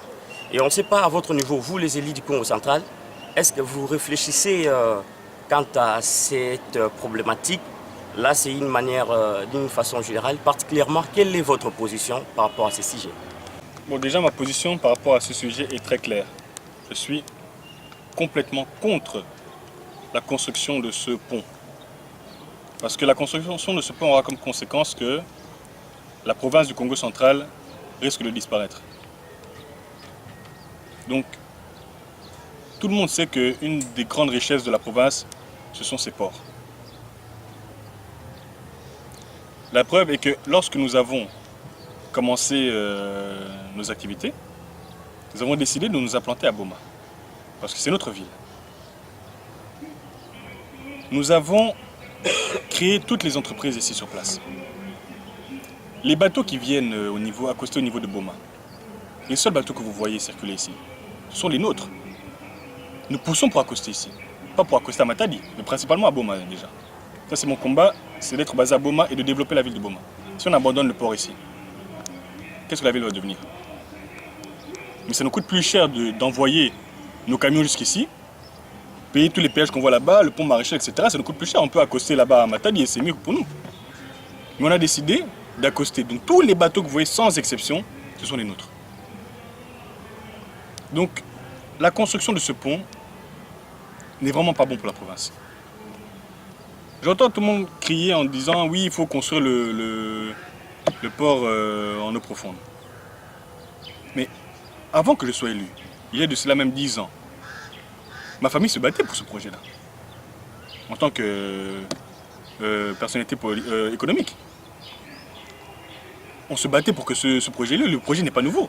Et on ne sait pas à votre niveau, vous les élites du Congo central, est-ce que vous réfléchissez quant à cette problématique? Là, c'est une manière, d'une façon générale, particulièrement, quelle est votre position par rapport à ce sujet? Bon, déjà, ma position par rapport à ce sujet est très claire. Je suis complètement contre la construction de ce pont. Parce que la construction de ce pont aura comme conséquence que la province du Congo central risque de disparaître. Donc, tout le monde sait qu'une des grandes richesses de la province, ce sont ses ports. La preuve est que lorsque nous avons commencé nos activités, nous avons décidé de nous implanter à Boma, parce que c'est notre ville. Nous avons créé toutes les entreprises ici sur place. Les bateaux qui viennent accoster au niveau de Boma, les seuls bateaux que vous voyez circuler ici, ce sont les nôtres. Nous poussons pour accoster ici, pas pour accoster à Matadi, mais principalement à Boma déjà. Ça c'est mon combat, c'est d'être basé à Boma et de développer la ville de Boma. Si on abandonne le port ici, qu'est-ce que la ville va devenir? Mais ça nous coûte plus cher d'envoyer nos camions jusqu'ici, payer tous les péages qu'on voit là-bas, le pont maraîcher, etc. Ça nous coûte plus cher, on peut accoster là-bas à Matadi et c'est mieux pour nous. Mais on a décidé d'accoster. Donc tous les bateaux que vous voyez sans exception, ce sont les nôtres. Donc la construction de ce pont n'est vraiment pas bon pour la province. J'entends tout le monde crier en disant oui, il faut construire le port en eau profonde. Mais avant que je sois élu, il y a de cela même 10 ans, ma famille se battait pour ce projet-là. En tant que personnalité économique. On se battait pour que ce projet-là, le projet n'est pas nouveau.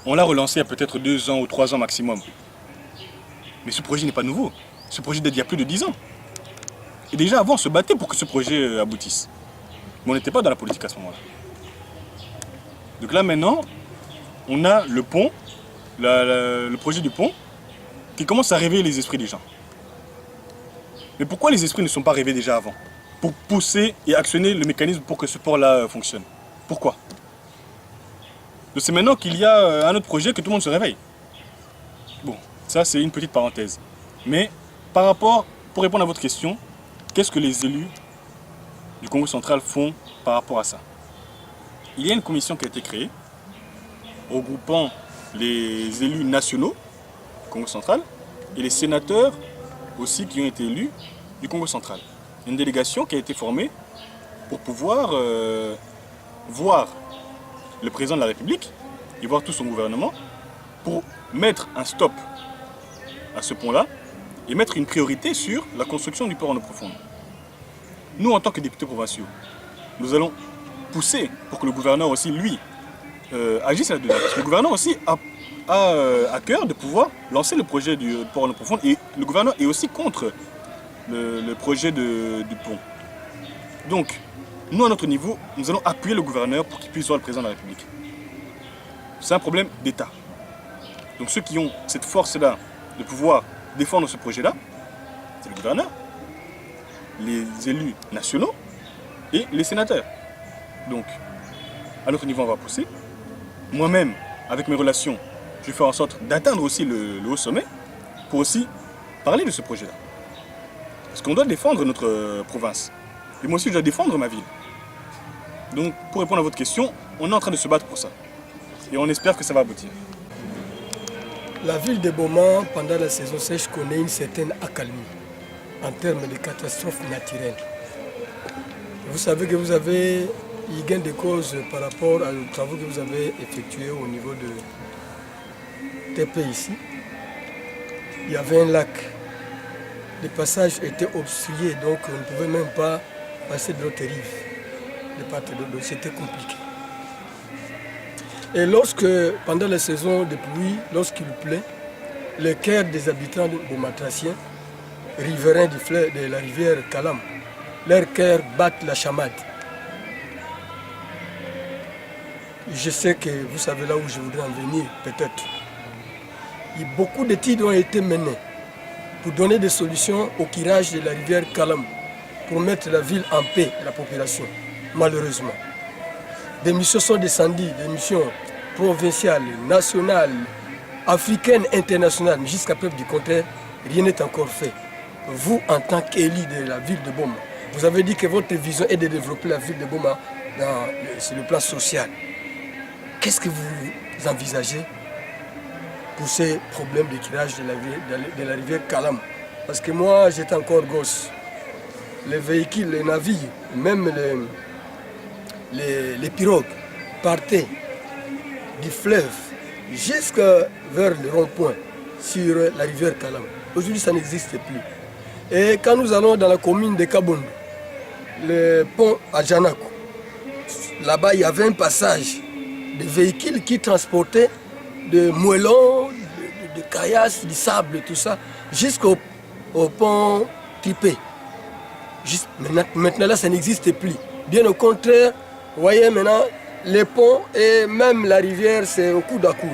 On l'a relancé il y a peut-être 2 ans ou 3 ans maximum. Mais ce projet n'est pas nouveau. Ce projet date d'il y a plus de 10 ans. Et déjà avant, on se battait pour que ce projet aboutisse. Mais on n'était pas dans la politique à ce moment-là. Donc là maintenant, on a le pont, le projet du pont, qui commence à réveiller les esprits des gens. Mais pourquoi les esprits ne sont pas rêvés déjà avant? Pour pousser et actionner le mécanisme pour que ce port-là fonctionne. Pourquoi? Donc c'est maintenant qu'il y a un autre projet que tout le monde se réveille. Bon, ça c'est une petite parenthèse. Mais par rapport, pour répondre à votre question, qu'est-ce que les élus du Congo central font par rapport à ça? Il y a une commission qui a été créée, regroupant les élus nationaux du Congo central et les sénateurs aussi qui ont été élus du Congo central. Une délégation qui a été formée pour pouvoir voir le président de la République et voir tout son gouvernement pour mettre un stop à ce pont-là et mettre une priorité sur la construction du port en eau profonde. Nous, en tant que députés provinciaux, nous allons pousser pour que le gouverneur aussi, lui, agisse là-dedans. Parce que le gouverneur aussi a à cœur de pouvoir lancer le projet du port en eau profonde et le gouverneur est aussi contre le projet du pont. Donc, nous, à notre niveau, nous allons appuyer le gouverneur pour qu'il puisse voir le président de la République. C'est un problème d'État. Donc ceux qui ont cette force-là de pouvoir défendre ce projet-là, c'est le gouverneur, les élus nationaux et les sénateurs. Donc, à notre niveau, on va pousser. Moi-même, avec mes relations, je vais faire en sorte d'atteindre aussi le haut sommet pour aussi parler de ce projet-là. Parce qu'on doit défendre notre province. Et moi aussi, je dois défendre ma ville. Donc, pour répondre à votre question, on est en train de se battre pour ça. Et on espère que ça va aboutir. La ville de Boma, pendant la saison sèche, connaît une certaine accalmie en termes de catastrophes naturelles. Vous savez que vous avez eu gain de cause par rapport aux travaux que vous avez effectués au niveau de TP ici. Il y avait un lac. Les passages étaient obstrués, donc on ne pouvait même pas passer de l'autre rive. De part et d'autre, c'était compliqué. Et lorsque, pendant la saison de pluie, lorsqu'il pleut, le cœur des habitants de Bomatraciens, riverains de la rivière Kalam, leur cœur battent la chamade. Je sais que vous savez là où je voudrais en venir, peut-être. Beaucoup d'études ont été menées pour donner des solutions au curage de la rivière Kalam, pour mettre la ville en paix et la population, malheureusement. Des missions sont descendues, des missions provinciales, nationales, africaines, internationales, mais jusqu'à preuve du contraire, rien n'est encore fait. Vous, en tant qu'élu de la ville de Boma, vous avez dit que votre vision est de développer la ville de Boma sur le plan social. Qu'est-ce que vous envisagez pour ces problèmes de curage de la rivière Kalam? Parce que moi, j'étais encore gosse. Les véhicules, les navires, même les pirogues partaient du fleuve jusqu'à vers le rond-point sur la rivière Kalam. Aujourd'hui, ça n'existe plus. Et quand nous allons dans la commune de Kabondo, le pont à Janako, là-bas, il y avait un passage de véhicules qui transportaient de moellons, de caillasses, du sable, tout ça, jusqu'au pont Tipé. Maintenant, là, ça n'existe plus. Bien au contraire, vous voyez maintenant, les ponts et même la rivière, c'est au coude à coude.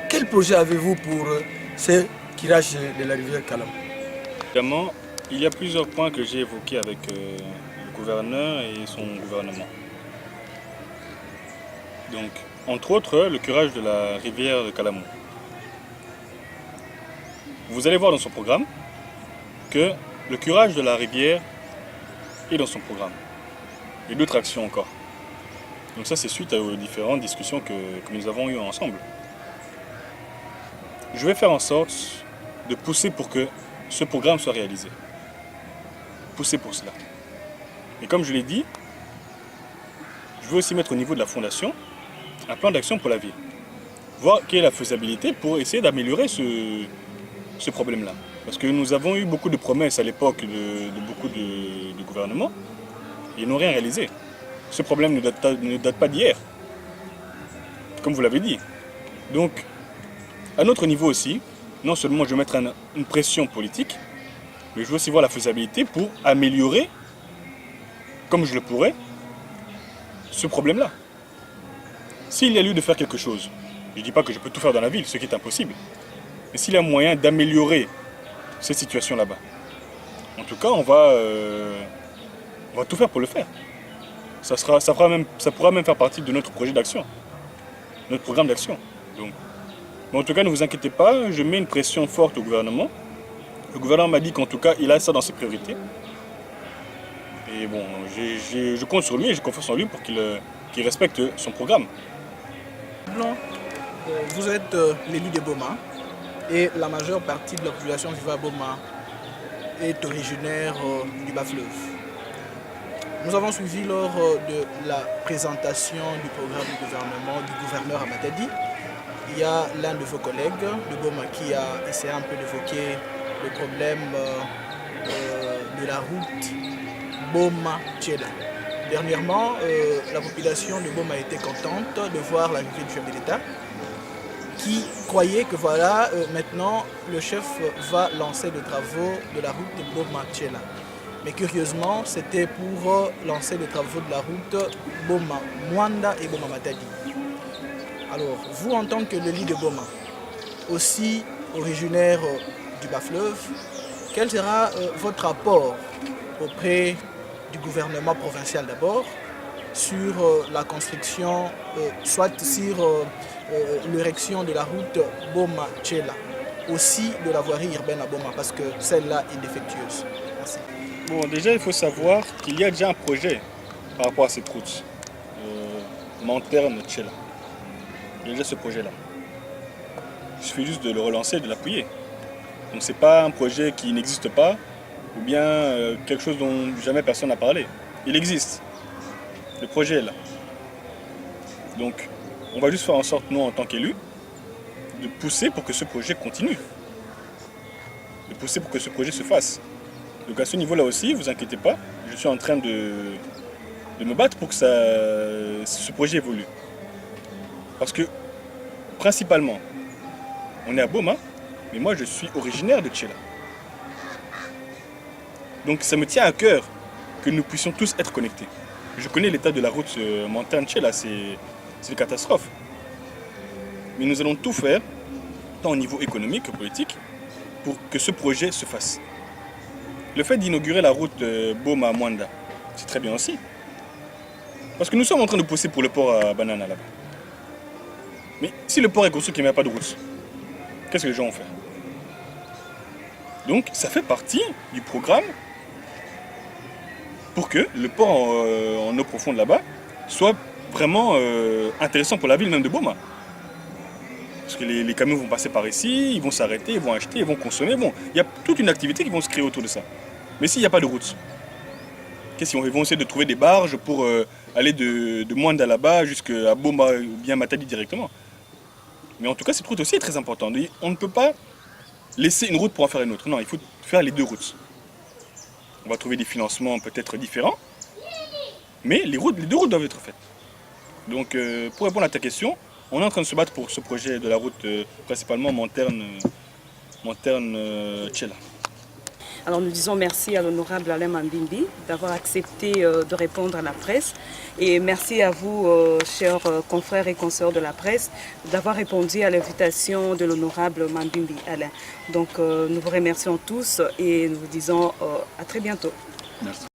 Quel projet avez-vous pour ce curage de la rivière Kalam? Évidemment, il y a plusieurs points que j'ai évoqués avec le gouverneur et son gouvernement. Donc, entre autres, le curage de la rivière de Kalamou. Vous allez voir dans son programme que le curage de la rivière est dans son programme. Et d'autres actions encore. Donc ça, c'est suite aux différentes discussions que nous avons eues ensemble. Je vais faire en sorte de pousser pour que ce programme soit réalisé. Pousser pour cela. Et comme je l'ai dit, je veux aussi mettre au niveau de la fondation un plan d'action pour la ville. Voir quelle est la faisabilité pour essayer d'améliorer ce problème-là. Parce que nous avons eu beaucoup de promesses à l'époque de beaucoup de gouvernements et ils n'ont rien réalisé. Ce problème ne date pas d'hier. Comme vous l'avez dit, Donc, à notre niveau aussi, non seulement je vais mettre une pression politique, mais je veux aussi voir la faisabilité pour améliorer, comme je le pourrais, ce problème-là. S'il y a lieu de faire quelque chose, je ne dis pas que je peux tout faire dans la ville, ce qui est impossible, mais s'il y a moyen d'améliorer cette situation là-bas, en tout cas, on va tout faire pour le faire. Ça pourra même faire partie de notre projet d'action, notre programme d'action. Donc, mais en tout cas, ne vous inquiétez pas, je mets une pression forte au gouvernement. Le gouvernement m'a dit qu'en tout cas, il a ça dans ses priorités. Et bon, je compte sur lui et je confiance en lui pour qu'il respecte son programme. Vous êtes l'élu de Boma et la majeure partie de la population vivant à Boma est originaire du Bas-Fleuve. Nous avons suivi lors de la présentation du programme du gouvernement du gouverneur à Matadi. Il y a l'un de vos collègues de Boma qui a essayé un peu d'évoquer le problème de la route Boma-Tchela. Dernièrement, la population de Boma était contente de voir l'arrivée du chef de l'État qui croyait que voilà, maintenant le chef va lancer les travaux de la route de Boma-Tchela. Mais curieusement, c'était pour lancer les travaux de la route Boma-Mwanda et Boma-Matadi. Alors, vous en tant que l'élu de Boma, aussi originaire du Bas-Fleuve, quel sera votre rapport auprès du gouvernement provincial d'abord sur la construction, soit sur l'érection de la route Boma-Tchela, aussi de la voirie urbaine à Boma, parce que celle-là est défectueuse. Merci. Bon, déjà, il faut savoir qu'il y a déjà un projet par rapport à cette route, Manterne-Tchela. Il y a déjà ce projet-là. Il suffit juste de le relancer et de l'appuyer. Donc ce n'est pas un projet qui n'existe pas ou bien quelque chose dont jamais personne n'a parlé. Il existe. Le projet est là. Donc on va juste faire en sorte, nous en tant qu'élus, de pousser pour que ce projet continue. De pousser pour que ce projet se fasse. Donc à ce niveau-là aussi, ne vous inquiétez pas, je suis en train de me battre pour que ce projet évolue. Parce que, principalement, on est à Boma, mais moi je suis originaire de Tchela. Donc ça me tient à cœur que nous puissions tous être connectés. Je connais l'état de la route Manterne-Tchela, c'est une catastrophe. Mais nous allons tout faire, tant au niveau économique que politique, pour que ce projet se fasse. Le fait d'inaugurer la route Boma-Mwanda, c'est très bien aussi. Parce que nous sommes en train de pousser pour le port à Banana là-bas. Mais si le port est construit qu'il n'y a pas de route, qu'est-ce que les gens vont faire? Donc ça fait partie du programme pour que le port en eau profonde là-bas soit vraiment intéressant pour la ville même de Boma. Parce que les camions vont passer par ici, ils vont s'arrêter, ils vont acheter, ils vont consommer. Bon, il y a toute une activité qui va se créer autour de ça. Mais s'il n'y a pas de route, qu'est-ce qu'ils vont essayer de trouver des barges pour aller de Mwanda là-bas jusqu'à Boma ou bien Matadi directement. Mais en tout cas, cette route aussi est très importante. On ne peut pas laisser une route pour en faire une autre. Non, il faut faire les deux routes. On va trouver des financements peut-être différents, mais les deux routes doivent être faites. Donc, pour répondre à ta question, on est en train de se battre pour ce projet de la route, principalement Manterne-Tchela. Alors nous disons merci à l'honorable Alain Mambimbi d'avoir accepté de répondre à la presse. Et merci à vous, chers confrères et consoeurs de la presse, d'avoir répondu à l'invitation de l'honorable Mambimbi Alain. Donc nous vous remercions tous et nous vous disons à très bientôt. Merci.